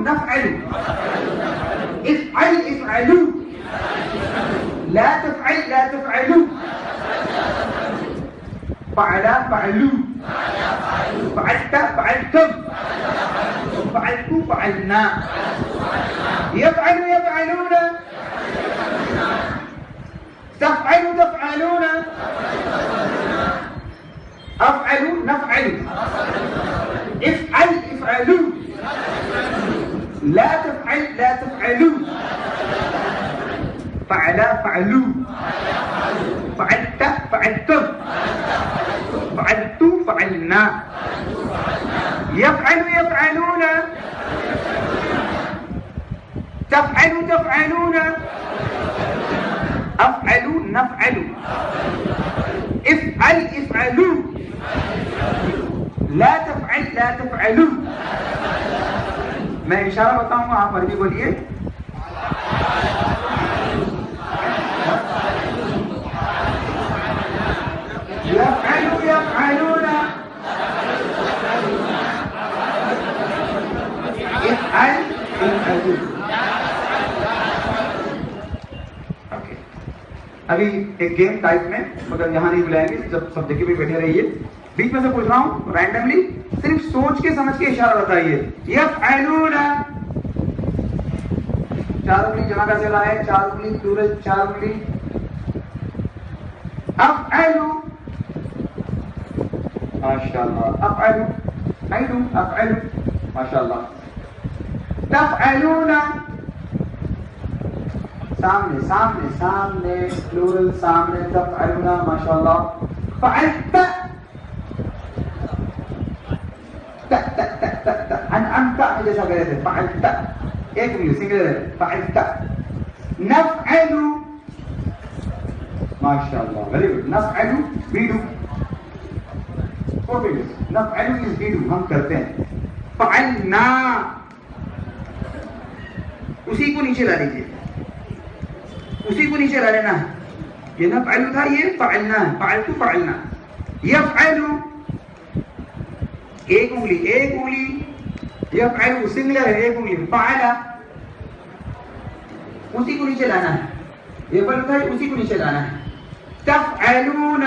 نفعل. افعل افعلوا. لا تفعل لا تفعلوا. فعل فعلوا. فعلت فعلتم. فعلت فعلنا. يفعل يفعلون. تفعل تفعلون. أفعل نفعل. افعل افعلوا. لا تفعل لا تفعلوا. فعل فعلوا. فعلت فعلتم. فعلت فعلنا. يفعل يفعلون. تفعل تفعلون. أفعل نفعل. افعل افعلوا. لا تفعل لا تفعلوا. میں اشارہ بتاؤں گا، آپ عربی بولیے. يفعل يفعلون. افعل افعلوا. ابھی ایک گیم ٹائپ میں، مگر یہاں نہیں بلائیں گے، جب سب جگہ پہ بیٹھے رہیے. بیچ میں سے پوچھ رہا ہوں رینڈملی، صرف سوچ کے سمجھ کے اشارہ بتائیے. یفعلون. چار انگلی جمع کا چلا ہے، چار انگلی پلورل، چار انگلی. افعلوا. ماشاءاللہ. افعلوا. عیدوا. افعلوا. ماشاءاللہ. تفعلون. سامنے سامنے سامنے پلورل سامنے. تفعلون. ماشاءاللہ. فعلت. انعمت جیسا کہہ رہے تھے. فعلت. ایک انگلی سنگل ہے. فعلت. نفعل. ماشاءاللہ. Very good. نفعل we do. نفعل is we do. ہم کرتے ہیں. فعلنا. اسی کو نیچے لا لیجیے. اسی کو نیچے لا لینا ہے. یہ نفعل تھا، یہ فعلنا ہے. فعلت فعلنا. یفعل. ایک انگلی ایک انگلی. یفعل سنگلر ہے، ایک انگلی. فعل. اسی کو نیچے لانا ہے. یہ بل تھا، اسی کو نیچے لانا ہے. تفعلون.